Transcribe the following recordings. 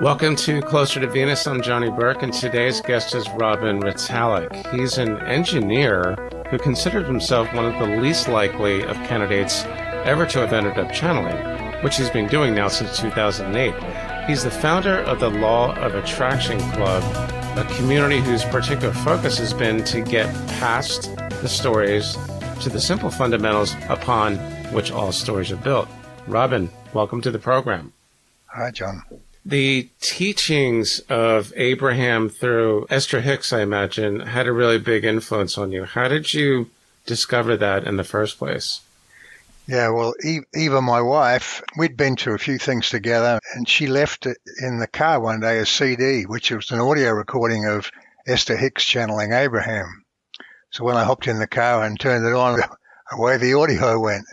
Welcome to Closer to Venus. I'm Johnny Burke, and today's guest is Robin Retallick. He's an engineer who considered himself one of the least likely of candidates ever to have ended up channeling, which he's been doing now since 2008. He's the founder of the Law of Attraction Club, a community whose particular focus has been to get past the stories to the simple fundamentals upon which all stories are built. Robin, welcome to the program. Hi, John. The teachings of Abraham through Esther Hicks, I imagine, had a really big influence on you. How did you discover that in the first place? Yeah, well, Eva, my wife, we'd been to a few things together, and she left it in the car one day a CD, which was an audio recording of Esther Hicks channeling Abraham. So when I hopped in the car and turned it on, away the audio went.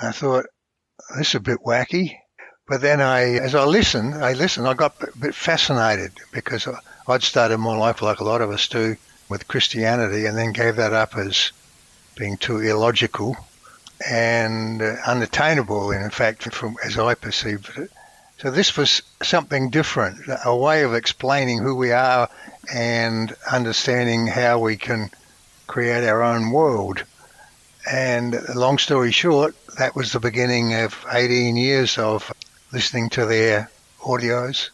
I thought, this is a bit wacky. But then as I listened, I got a bit fascinated because I'd started my life like a lot of us do with Christianity and then gave that up as being too illogical and unattainable, in fact, as I perceived it. So this was something different, a way of explaining who we are and understanding how we can create our own world. And long story short, that was the beginning of 18 years of listening to their audios,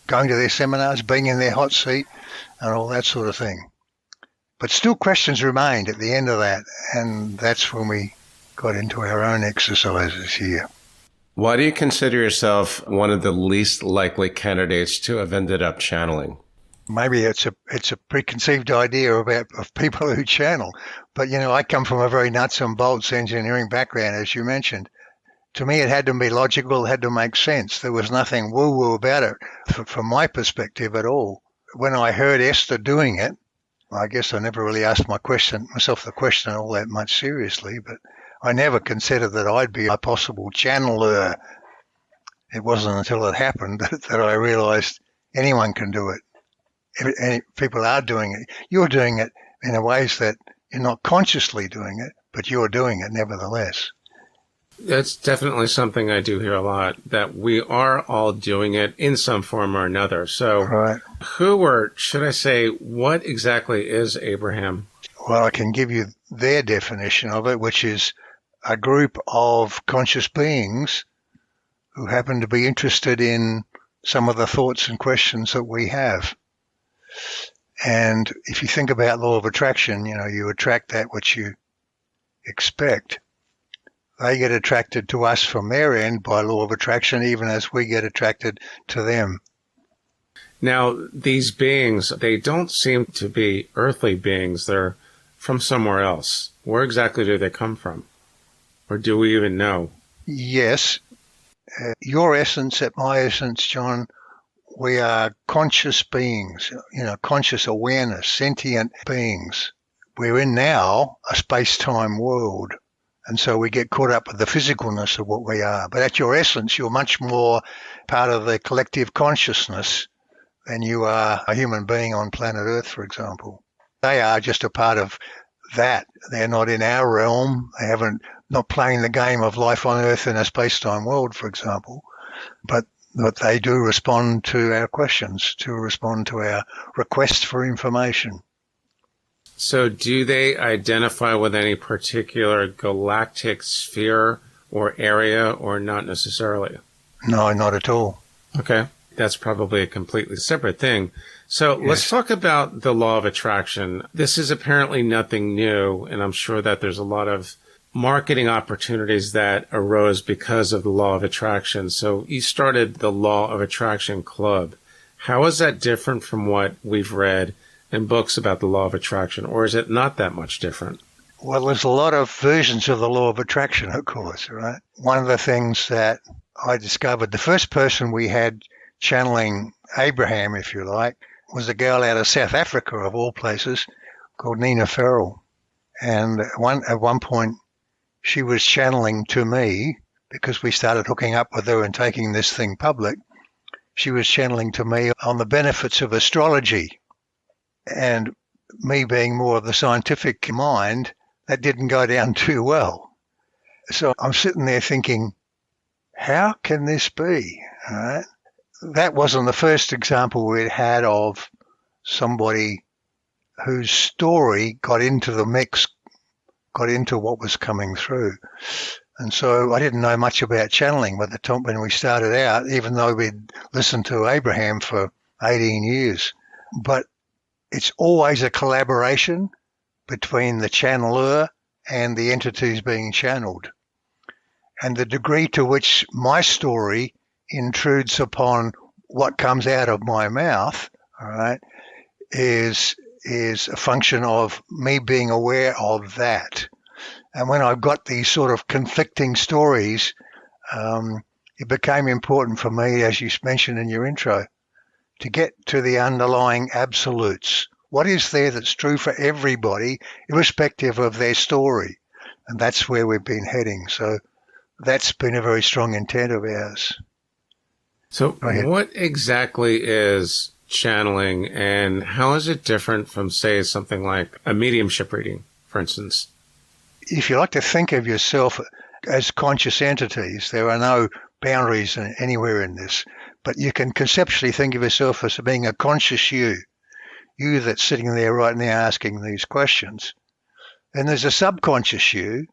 going to their seminars, being in their hot seat, and all that sort of thing. But still questions remained at the end of that, and that's when we got into our own exercises here. Why do you consider yourself one of the least likely candidates to have ended up channeling? Maybe it's a preconceived idea of people who channel. But, I come from a very nuts and bolts engineering background, as you mentioned. To me, it had to be logical, it had to make sense. There was nothing woo-woo about it from my perspective at all. When I heard Esther doing it, I guess I never really asked myself the question all that much seriously, but I never considered that I'd be a possible channeler. It wasn't until it happened that I realized anyone can do it. People are doing it. You're doing it in a ways that you're not consciously doing it, but you're doing it nevertheless. That's definitely something I do hear a lot, that we are all doing it in some form or another. So right. What exactly is Abraham? Well, I can give you their definition of it, which is a group of conscious beings who happen to be interested in some of the thoughts and questions that we have. And if you think about law of attraction, you attract that which you expect. They get attracted to us from their end by law of attraction, even as we get attracted to them. Now, these beings, they don't seem to be earthly beings. They're from somewhere else. Where exactly do they come from? Or do we even know? Yes. Your essence, at my essence, John, we are conscious beings, conscious awareness, sentient beings. We're in now a space-time world. And so we get caught up with the physicalness of what we are. But at your essence, you're much more part of the collective consciousness than you are a human being on planet Earth, for example. They are just a part of that. They're not in our realm. They not playing the game of life on Earth in a space-time world, for example. But they do respond to our questions, to respond to our requests for information. So do they identify with any particular galactic sphere or area, or not necessarily? No, not at all. Okay. That's probably a completely separate thing. So Let's talk about the law of attraction. This is apparently nothing new, and I'm sure that there's a lot of marketing opportunities that arose because of the law of attraction. So you started the Law of Attraction Club. How is that different from what we've read in books about the law of attraction, or is it not that much different? Well, there's a lot of versions of the law of attraction, of course, right? One of the things that I discovered, the first person we had channeling Abraham, if you like, was a girl out of South Africa, of all places, called Nina Farrell. And at one point, she was channeling to me, because we started hooking up with her and taking this thing public. She was channeling to me on the benefits of astrology. And me being more of the scientific mind, that didn't go down too well. So I'm sitting there thinking, how can this be? All right? That wasn't the first example we'd had of somebody whose story got into the mix, got into what was coming through. And so I didn't know much about channeling by the time when we started out, even though we'd listened to Abraham for 18 years. But it's always a collaboration between the channeler and the entities being channeled. And the degree to which my story intrudes upon what comes out of my mouth, all right, is a function of me being aware of that. And when I've got these sort of conflicting stories, it became important for me, as you mentioned in your intro, to get to the underlying absolutes. What is there that's true for everybody, irrespective of their story? And that's where we've been heading. So that's been a very strong intent of ours. So what exactly is channeling, and how is it different from, say, something like a mediumship reading, for instance? If you like to think of yourself as conscious entities, there are no boundaries anywhere in this, but you can conceptually think of yourself as being a conscious you that's sitting there right now asking these questions. Then there's a subconscious you,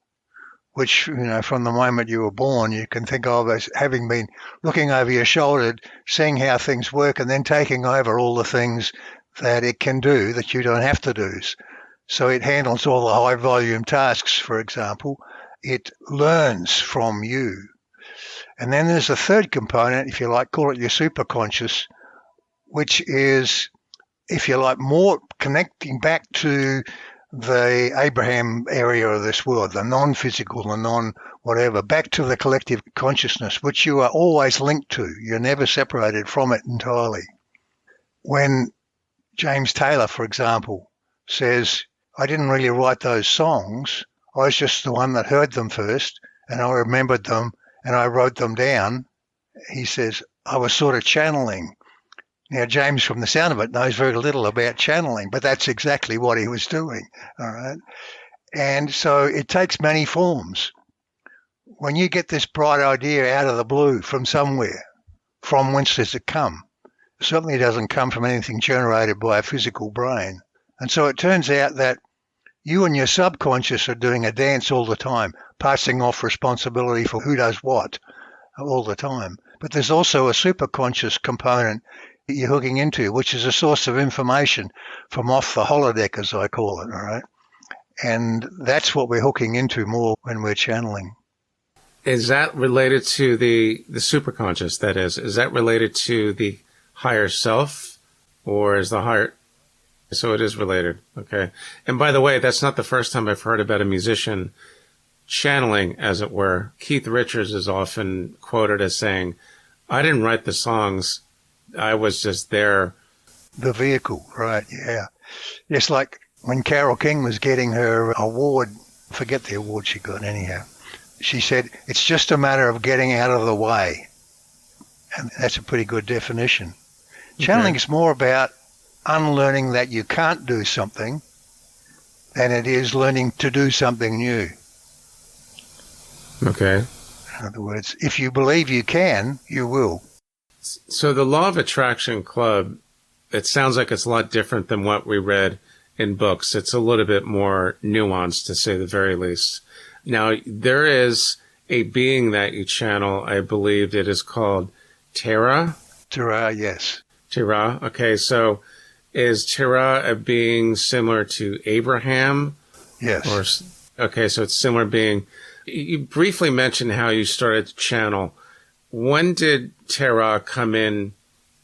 which, from the moment you were born, you can think of as having been looking over your shoulder, seeing how things work, and then taking over all the things that it can do that you don't have to do. So it handles all the high volume tasks, for example. It learns from you. And then there's a third component, if you like, call it your superconscious, which is, if you like, more connecting back to the Abraham area of this world, the non-physical, the non-whatever, back to the collective consciousness, which you are always linked to. You're never separated from it entirely. When James Taylor, for example, says, I didn't really write those songs, I was just the one that heard them first, and I remembered them, and I wrote them down, he says, I was sort of channeling. Now, James, from the sound of it, knows very little about channeling, but that's exactly what he was doing, all right? And so it takes many forms. When you get this bright idea out of the blue from somewhere, from whence does it come? It certainly doesn't come from anything generated by a physical brain. And so it turns out that you and your subconscious are doing a dance all the time, passing off responsibility for who does what all the time. But there's also a superconscious component you're hooking into, which is a source of information from off the holodeck, as I call it, all right? And that's what we're hooking into more when we're channeling. Is that related to the superconscious, that is? Is that related to the higher self, or is the higher... So it is related, okay. And by the way, that's not the first time I've heard about a musician channeling, as it were. Keith Richards is often quoted as saying, I didn't write the songs, I was just there. The vehicle, right, yeah. Yes, like when Carole King was getting her award, forget the award she got anyhow, she said, it's just a matter of getting out of the way. And that's a pretty good definition. Okay. Channeling is more about unlearning that you can't do something than it is learning to do something new. Okay. In other words, if you believe you can, you will. So the Law of Attraction Club, it sounds like it's a lot different than what we read in books. It's a little bit more nuanced, to say the very least. Now, there is a being that you channel, I believe it is called Terra. Terra, yes. Terra. Okay, so is Terra a being similar to Abraham? Yes. Okay, so it's similar being. You briefly mentioned how you started to channel. When did Terra come in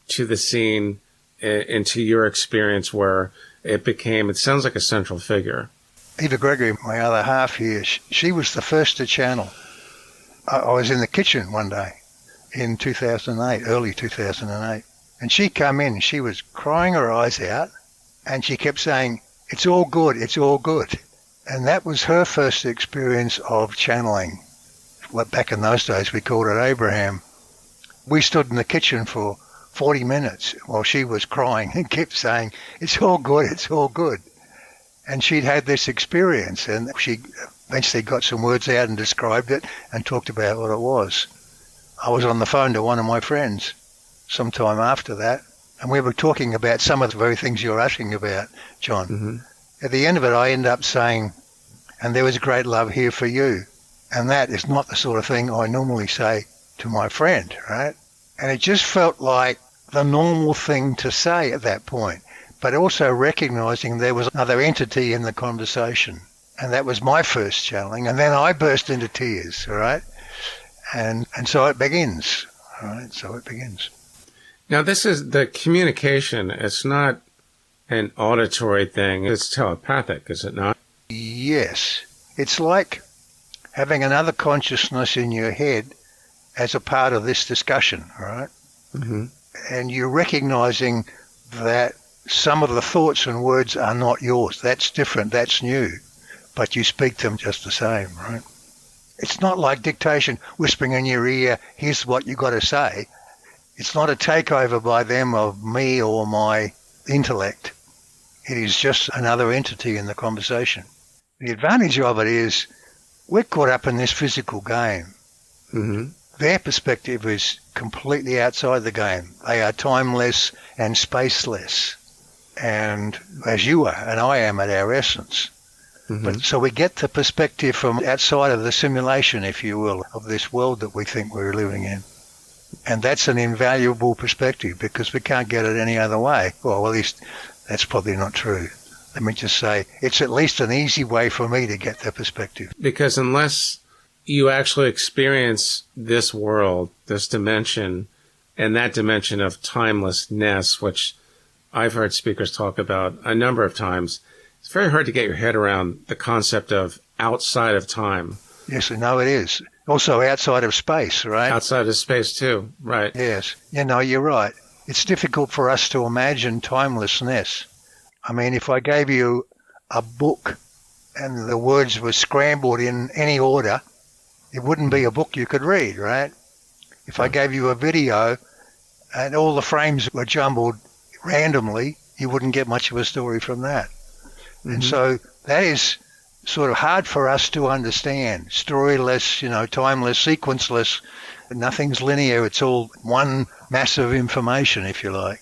to the scene, into your experience, where it sounds like a central figure? Eva Gregory, my other half here, she was the first to channel. I was in the kitchen one day in 2008, early 2008, and she came in, she was crying her eyes out, and she kept saying, it's all good, it's all good. And that was her first experience of channeling. Well, back in those days, we called it Abraham. We stood in the kitchen for 40 minutes while she was crying and kept saying, it's all good, it's all good. And she'd had this experience, and she eventually got some words out and described it and talked about what it was. I was on the phone to one of my friends sometime after that, and we were talking about some of the very things you're asking about, John. Mm-hmm. At the end of it, I end up saying, and there was great love here for you. And that is not the sort of thing I normally say to my friend, right? And it just felt like the normal thing to say at that point, but also recognizing there was another entity in the conversation. And that was my first channeling. And then I burst into tears, all right? And so it begins, all right? So it begins. Now, this is the communication. It's not an auditory thing. It's telepathic, is it not? Yes. It's like having another consciousness in your head as a part of this discussion, all right? Mm-hmm. And you're recognizing that some of the thoughts and words are not yours. That's different. That's new. But you speak them just the same, right? It's not like dictation, whispering in your ear, here's what you got to say. It's not a takeover by them of me or my intellect. It is just another entity in the conversation. The advantage of it is we're caught up in this physical game. Mm-hmm. Their perspective is completely outside the game. They are timeless and spaceless, and as you are and I am at our essence. Mm-hmm. But so we get the perspective from outside of the simulation, if you will, of this world that we think we're living in. And that's an invaluable perspective because we can't get it any other way. Well, at least that's probably not true. Let me just say, it's at least an easy way for me to get the perspective. Because unless you actually experience this world, this dimension, and that dimension of timelessness, which I've heard speakers talk about a number of times, it's very hard to get your head around the concept of outside of time. Yes, I know it is. Also outside of space, right? Outside of space too, right. Yes. You're right. It's difficult for us to imagine timelessness. I mean, if I gave you a book and the words were scrambled in any order, it wouldn't be a book you could read, right? If I gave you a video and all the frames were jumbled randomly, you wouldn't get much of a story from that. Mm-hmm. And so that is sort of hard for us to understand. Storyless, timeless, sequenceless. Nothing's linear. It's all one massive information, if you like.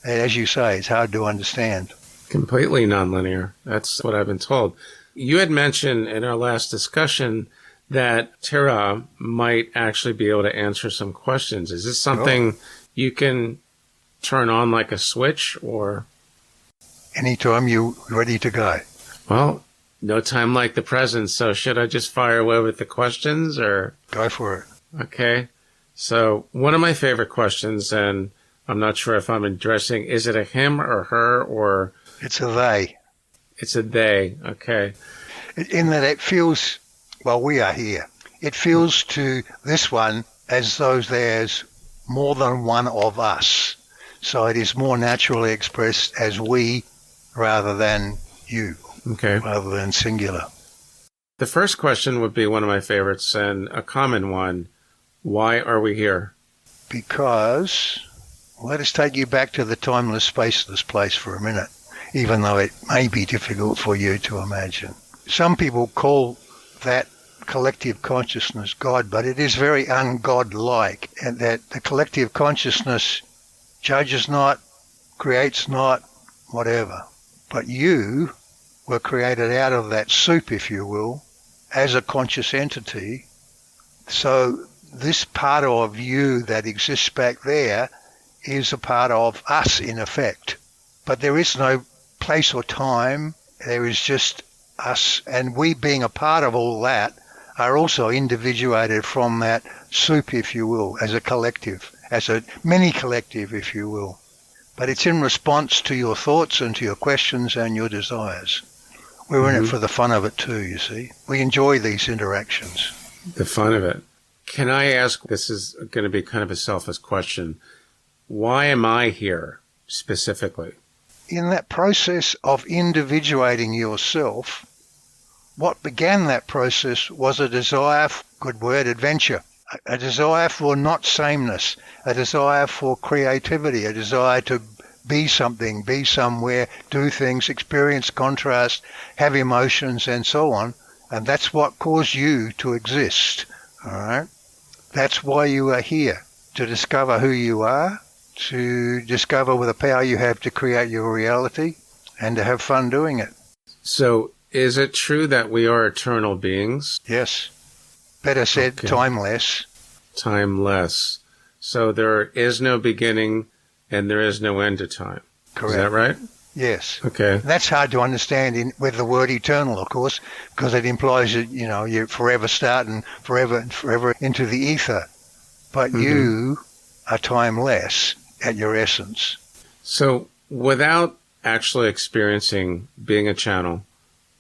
And as you say, it's hard to understand. Completely nonlinear. That's what I've been told. You had mentioned in our last discussion that Tara might actually be able to answer some questions. Is this something you can turn on like a switch or? Anytime you're ready to go. Well, no time like the present. So should I just fire away with the questions or? Go for it. Okay. So one of my favorite questions, and I'm not sure if I'm addressing, is it a him or her or? It's a they. It's a they. Okay. In that it feels, well, we are here. It feels to this one as though there's more than one of us. So it is more naturally expressed as we rather than you. Okay. Rather than singular. The first question would be one of my favorites and a common one. Why are we here? Because, let us take you back to the timeless, spaceless place for a minute, even though it may be difficult for you to imagine. Some people call that collective consciousness God, but it is very un-God-like, and that the collective consciousness judges not, creates not, whatever. But you were created out of that soup, if you will, as a conscious entity. So this part of you that exists back there is a part of us, in effect. But there is no place or time. There is just us. And we, being a part of all that, are also individuated from that soup, if you will, as a collective, as a mini collective, if you will. But it's in response to your thoughts and to your questions and your desires. We're in it for the fun of it too, you see. We enjoy these interactions. The fun of it. Can I ask, this is going to be kind of a selfish question, why am I here specifically? In that process of individuating yourself, what began that process was a desire, good word, adventure, a desire for not sameness, a desire for creativity, a desire to be something, be somewhere, do things, experience contrast, have emotions and so on. And that's what caused you to exist, all right? That's why you are here, to discover who you are, to discover the power you have to create your reality, and to have fun doing it. So is it true that we are eternal beings? Yes. Better said, Okay. timeless. Timeless. So there is no beginning and there is no end to time. Correct. Is that right? Yes. Okay. That's hard to understand with the word eternal, of course, because it implies that, you forever start and forever into the ether. But you are timeless at your essence. So without actually experiencing being a channel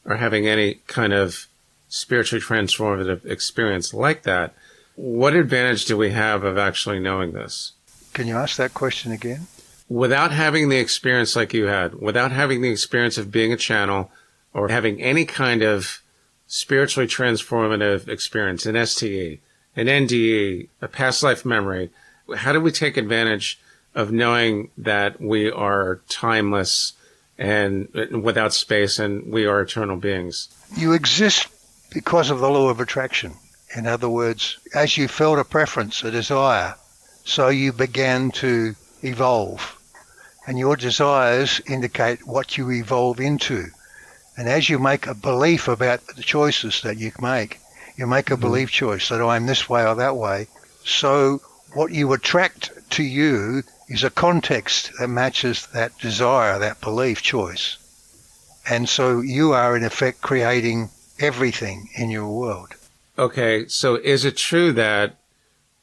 or having any kind of spiritually transformative experience like that, what advantage do we have of actually knowing this? Can you ask that question again? Without having the experience like you had, without having the experience of being a channel or having any kind of spiritually transformative experience, an STE, an NDE, a past life memory, how do we take advantage of knowing that we are timeless and without space and we are eternal beings? You exist because of the law of attraction. In other words, as you felt a preference, a desire, so you began to evolve. And your desires indicate what you evolve into. And as you make a belief about the choices that you make a belief choice that I'm this way or that way. So what you attract to you is a context that matches that desire, that belief choice. And so you are in effect creating everything in your world. Okay, so is it true that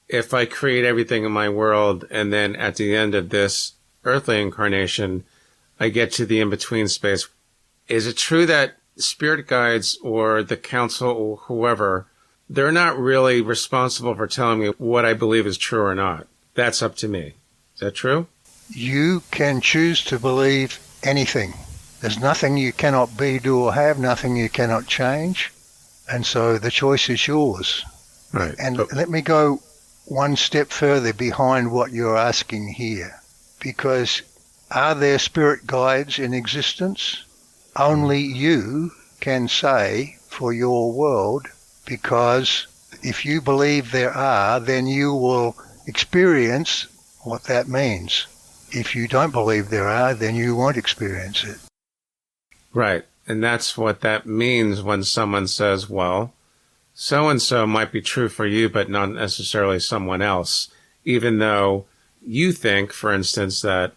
if I create everything in my world and then at the end of this earthly incarnation, I get to the in-between space, is it true that spirit guides or the council or whoever, they're not really responsible for telling me what I believe is true or not? That's up to me. Is that true? You can choose to believe anything. There's nothing you cannot be, do, or have, nothing you cannot change. And so the choice is yours. Right. And let me go one step further behind what you're asking here. Because are there spirit guides in existence? Only you can say for your world, because if you believe there are, then you will experience what that means. If you don't believe there are, then you won't experience it. Right. And that's what that means when someone says, well, so-and-so might be true for you, but not necessarily someone else, even though you think, for instance, that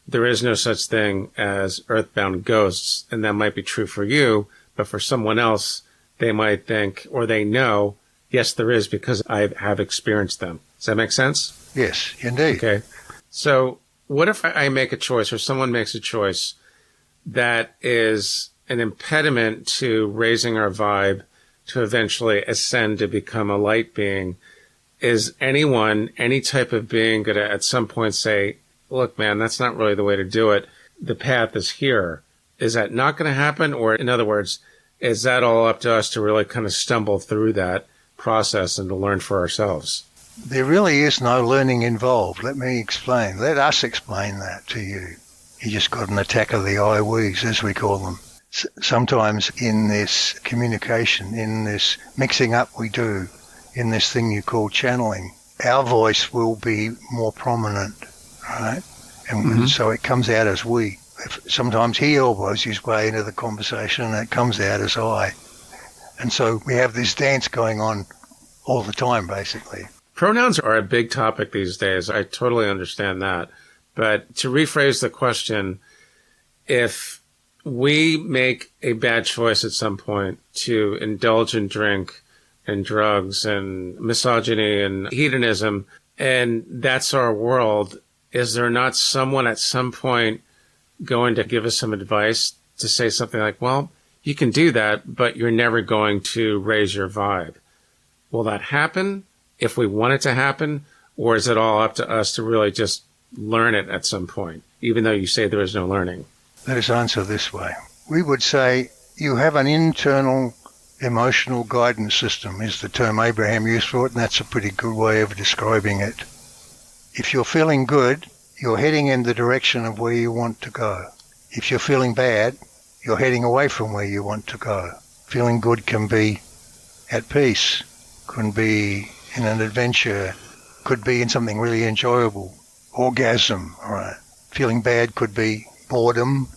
there is no such thing as earthbound ghosts, and that might be true for you, but for someone else, they might think, or they know, yes, there is because I have experienced them. Does that make sense? Yes, indeed. Okay. So what if I make a choice or someone makes a choice that is an impediment to raising our vibe to eventually ascend to become a light being? Is anyone, any type of being going to at some point say, look, man, that's not really the way to do it. The path is here. Is that not going to happen? Or in other words, is that all up to us to really kind of stumble through that process and to learn for ourselves? There really is no learning involved. Let me explain. Let us explain that to you. You just got an attack of the I-wees, as we call them. Sometimes in this communication, in this mixing up we do, in this thing you call channeling, our voice will be more prominent, right? And so it comes out as we. Sometimes he elbows his way into the conversation and it comes out as I. And so we have this dance going on all the time, basically. Pronouns are a big topic these days. I totally understand that. But to rephrase the question, if we make a bad choice at some point to indulge in drink and drugs and misogyny and hedonism, and that's our world, is there not someone at some point going to give us some advice to say something like, well, you can do that, but you're never going to raise your vibe? Will that happen if we want it to happen? Or is it all up to us to really just learn it at some point, even though you say there is no learning? Let us answer this way. We would say you have an internal emotional guidance system, is the term Abraham used for it, and that's a pretty good way of describing it. If you're feeling good, you're heading in the direction of where you want to go. If you're feeling bad, you're heading away from where you want to go. Feeling good can be at peace, can be in an adventure could be in something really enjoyable, orgasm, all right. Feeling bad could be boredom,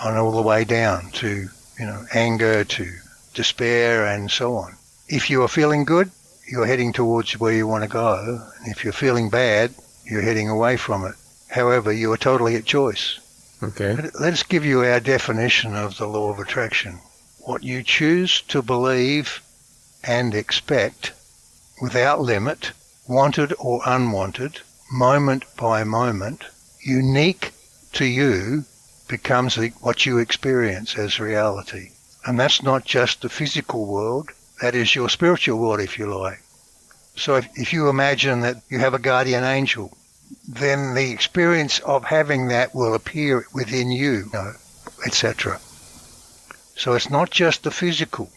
and all the way down to, anger, to despair, and so on. If you are feeling good, you're heading towards where you want to go. And if you're feeling bad, you're heading away from it. However, you are totally at choice. Okay. Let's give you our definition of the law of attraction. What you choose to believe and expect without limit, wanted or unwanted, moment by moment, unique to you, becomes what you experience as reality. And that's not just the physical world, that is your spiritual world, if you like. So if you imagine that you have a guardian angel, then the experience of having that will appear within you, etc. So it's not just the physical.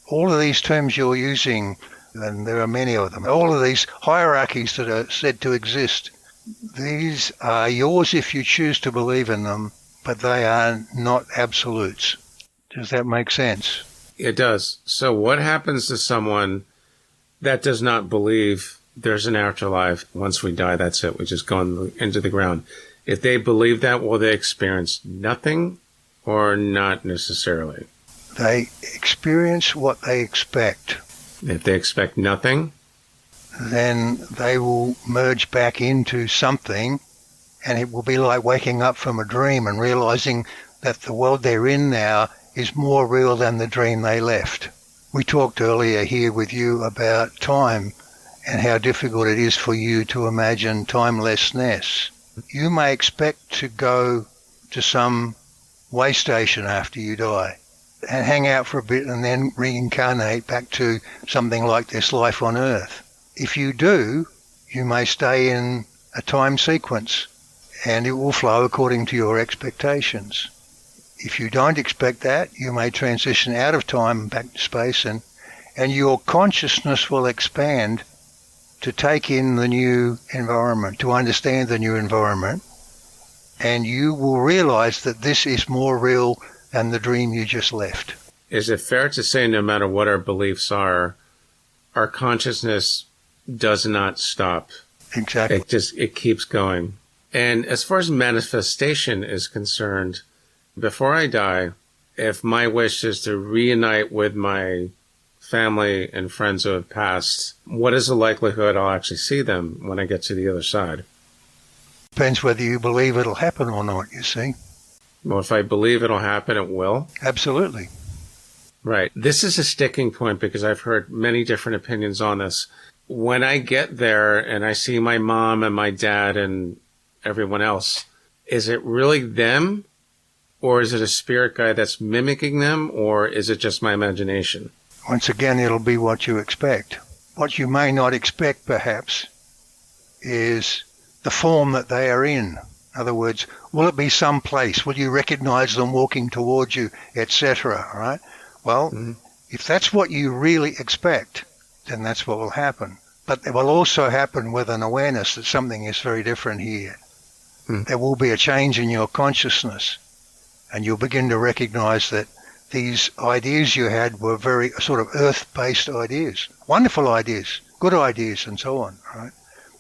All of these terms you're using, and there are many of them, all of these hierarchies that are said to exist, these are yours if you choose to believe in them, but they are not absolutes. Does that make sense? It does. So what happens to someone that does not believe there's an afterlife? Once we die, that's it. We just go into the ground. If they believe that, will they experience nothing or not necessarily? They experience what they expect. If they expect nothing, then they will merge back into something, and it will be like waking up from a dream and realizing that the world they're in now is more real than the dream they left. We talked earlier here with you about time and how difficult it is for you to imagine timelessness. You may expect to go to some way station after you die and hang out for a bit and then reincarnate back to something like this life on Earth. If you do, you may stay in a time sequence and it will flow according to your expectations. If you don't expect that, you may transition out of time and back to space, and your consciousness will expand to take in the new environment, to understand the new environment, and you will realize that this is more real than the dream you just left. Is it fair to say no matter what our beliefs are, our consciousness does not stop? Exactly. It keeps going. And as far as manifestation is concerned, before I die, if my wish is to reunite with my family and friends who have passed, what is the likelihood I'll actually see them when I get to the other side? Depends whether you believe it'll happen or not, you see. Well, if I believe it'll happen, it will? Absolutely. Right. This is a sticking point because I've heard many different opinions on this. When I get there and I see my mom and my dad and everyone else, is it really them? Or is it a spirit guide that's mimicking them? Or is it just my imagination? Once again, it'll be what you expect. What you may not expect, perhaps, is the form that they are in. In other words, will it be some place? Will you recognize them walking towards you, etc.? Right? Well, if that's what you really expect, then that's what will happen. But it will also happen with an awareness that something is very different here. There will be a change in your consciousness, and you'll begin to recognize that these ideas you had were very sort of earth-based ideas, wonderful ideas, good ideas, and so on, right?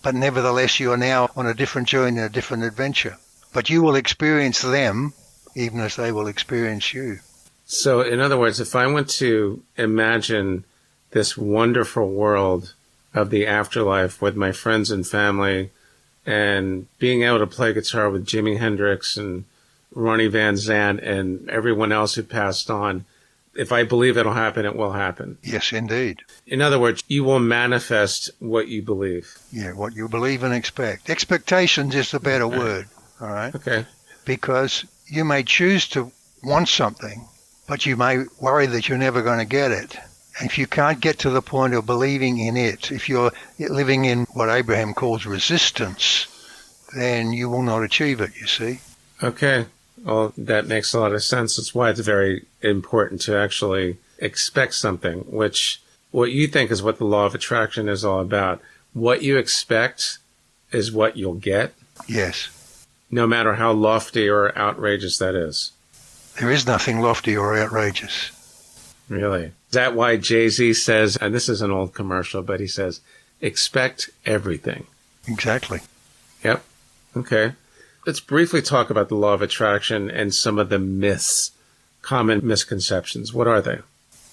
But nevertheless, you are now on a different journey, a different adventure. But you will experience them even as they will experience you. So, in other words, if I want to imagine this wonderful world of the afterlife with my friends and family and being able to play guitar with Jimi Hendrix and Ronnie Van Zant and everyone else who passed on, if I believe it'll happen, it will happen. Yes, indeed. In other words, you will manifest what you believe. Yeah, what you believe and expect. Expectations is the better word, all right? Okay. Because you may choose to want something, but you may worry that you're never going to get it. And if you can't get to the point of believing in it, if you're living in what Abraham calls resistance, then you will not achieve it, you see. Okay. Well, that makes a lot of sense. That's why it's very important to actually expect something, which what you think is what the law of attraction is all about. What you expect is what you'll get. Yes. No matter how lofty or outrageous that is. There is nothing lofty or outrageous. Really? Is that why Jay-Z says, and this is an old commercial, but he says, expect everything. Exactly. Yep. Okay. Let's briefly talk about the law of attraction and some of the myths, common misconceptions. What are they?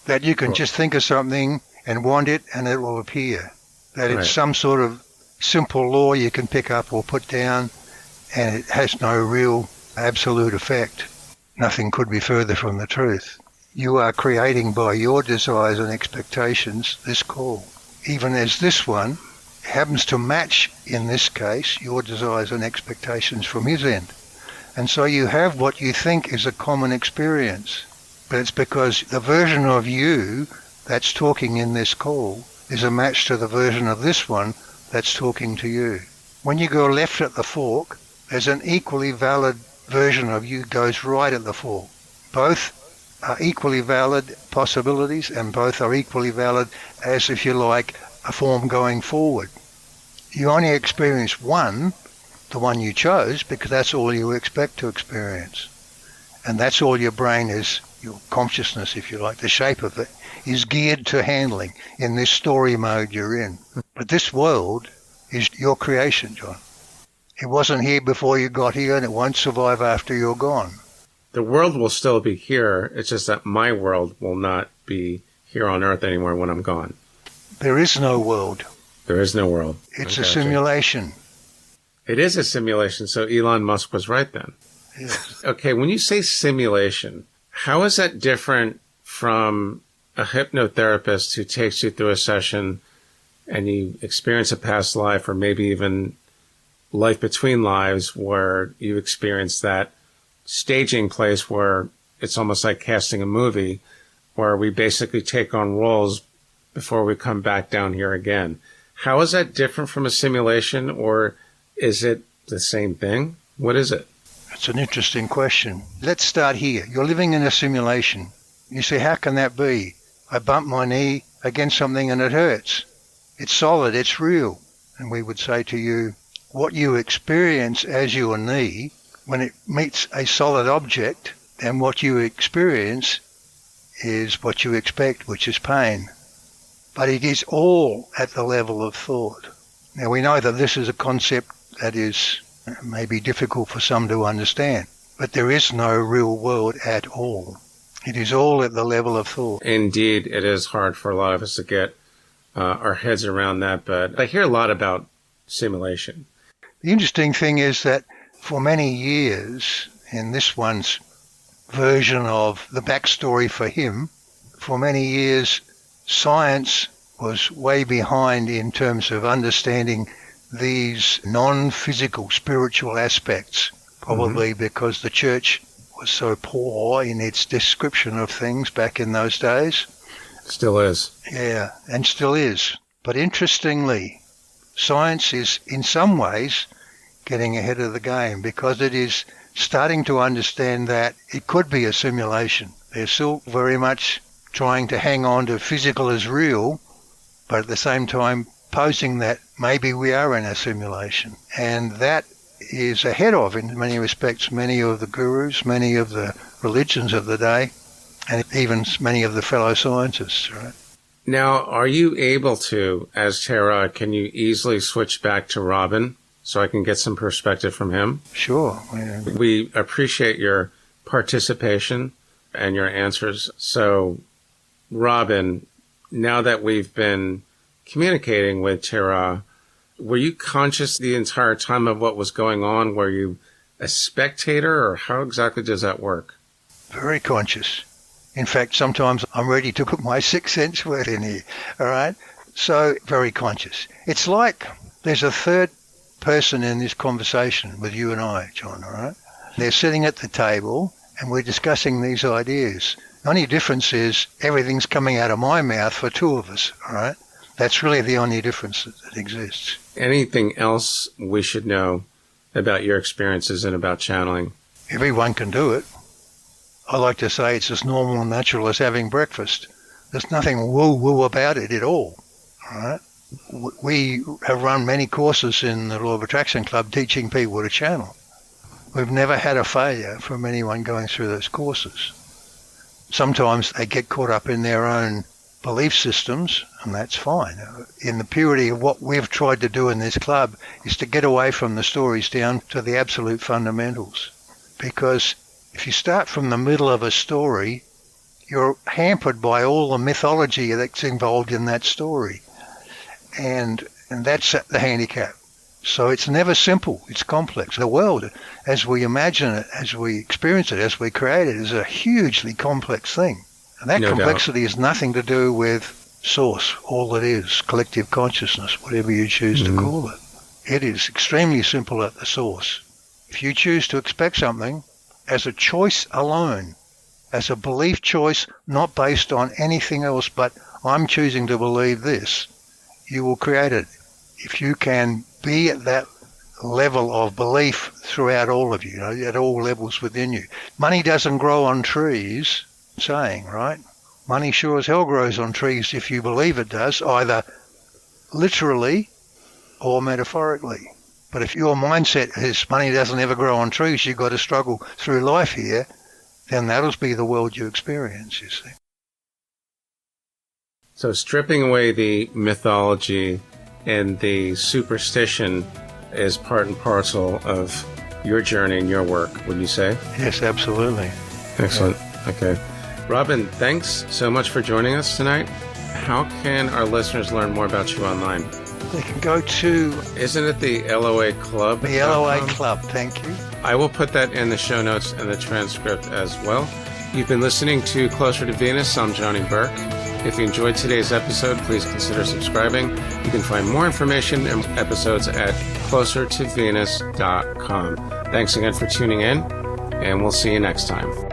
That you can just think of something and want it and it will appear. That it's some sort of simple law you can pick up or put down and it has no real absolute effect. Nothing could be further from the truth. You are creating by your desires and expectations this call. Even as this one happens to match, in this case, your desires and expectations from his end. And so you have what you think is a common experience. But it's because the version of you that's talking in this call is a match to the version of this one that's talking to you. When you go left at the fork, there's an equally valid version of you goes right at the fork. Both are equally valid possibilities and both are equally valid as, if you like, a form going forward. You only experience one, the one you chose, because that's all you expect to experience. And that's all your brain is, your consciousness, if you like, the shape of it, is geared to handling in this story mode you're in. But this world is your creation, John. It wasn't here before you got here and it won't survive after you're gone. The world will still be here. It's just that my world will not be here on Earth anymore when I'm gone. There is no world. There is no world. It's a simulation. It is a simulation, so Elon Musk was right then. Yes. Okay, when you say simulation, how is that different from a hypnotherapist who takes you through a session and you experience a past life or maybe even life between lives where you experience that staging place where it's almost like casting a movie where we basically take on roles before we come back down here again? How is that different from a simulation, or is it the same thing? What is it? That's an interesting question. Let's start here. You're living in a simulation. You say, how can that be? I bumped my knee against something and it hurts. It's solid, it's real. And we would say to you, what you experience as your knee, when it meets a solid object, and what you experience is what you expect, which is pain. But it is all at the level of thought. Now we know that this is a concept that is maybe difficult for some to understand, but there is no real world at all. It is all at the level of thought. Indeed, it is hard for a lot of us to get our heads around that, but I hear a lot about simulation. The interesting thing is that for many years, in this one's version of the backstory for him, for many years, science was way behind in terms of understanding these non-physical spiritual aspects, probably because the church was so poor in its description of things back in those days. Still is. Yeah, and still is. But interestingly, science is in some ways getting ahead of the game because it is starting to understand that it could be a simulation. They're still very much trying to hang on to physical as real, but at the same time posing that maybe we are in a simulation. And that is ahead of, in many respects, many of the gurus, many of the religions of the day, and even many of the fellow scientists, right? Now, are you able to, as Tara, can you easily switch back to Robin so I can get some perspective from him? Sure. Yeah. We appreciate your participation and your answers. So, Robin, now that we've been communicating with Tara, were you conscious the entire time of what was going on? Were you a spectator, or how exactly does that work? Very conscious. In fact, sometimes I'm ready to put my sixth sense word in here, all right? So, very conscious. It's like there's a third person in this conversation with you and I, John, all right? They're sitting at the table and we're discussing these ideas. The only difference is everything's coming out of my mouth for two of us, all right? That's really the only difference that exists. Anything else we should know about your experiences and about channeling? Everyone can do it. I like to say it's as normal and natural as having breakfast. There's nothing woo-woo about it at all right? We have run many courses in the Law of Attraction Club teaching people to channel. We've never had a failure from anyone going through those courses. Sometimes they get caught up in their own belief systems, and that's fine. In the purity of what we've tried to do in this club is to get away from the stories down to the absolute fundamentals. Because if you start from the middle of a story, you're hampered by all the mythology that's involved in that story. And that's the handicap. So it's never simple, it's complex. The world, as we imagine it, as we experience it, as we create it, is a hugely complex thing. And that complexity is nothing to do with source. All it is, collective consciousness, whatever you choose to call it. It is extremely simple at the source. If you choose to expect something as a choice alone, as a belief choice, not based on anything else but I'm choosing to believe this, you will create it. If you can be at that level of belief throughout all of you, at all levels within you. Money doesn't grow on trees, saying, right? Money sure as hell grows on trees if you believe it does, either literally or metaphorically. But if your mindset is money doesn't ever grow on trees, you've got to struggle through life here, then that'll be the world you experience, you see. So stripping away the mythology and the superstition is part and parcel of your journey and your work, would you say? Yes, absolutely. Excellent. Yeah. Okay. Robin, thanks so much for joining us tonight. How can our listeners learn more about you online? They can go to... Isn't it the LOA Club? The LOA Club, thank you. I will put that in the show notes and the transcript as well. You've been listening to Closer to Venus. I'm Johnny Burke. If you enjoyed today's episode, please consider subscribing. You can find more information and episodes at closertovenus.com. Thanks again for tuning in, and we'll see you next time.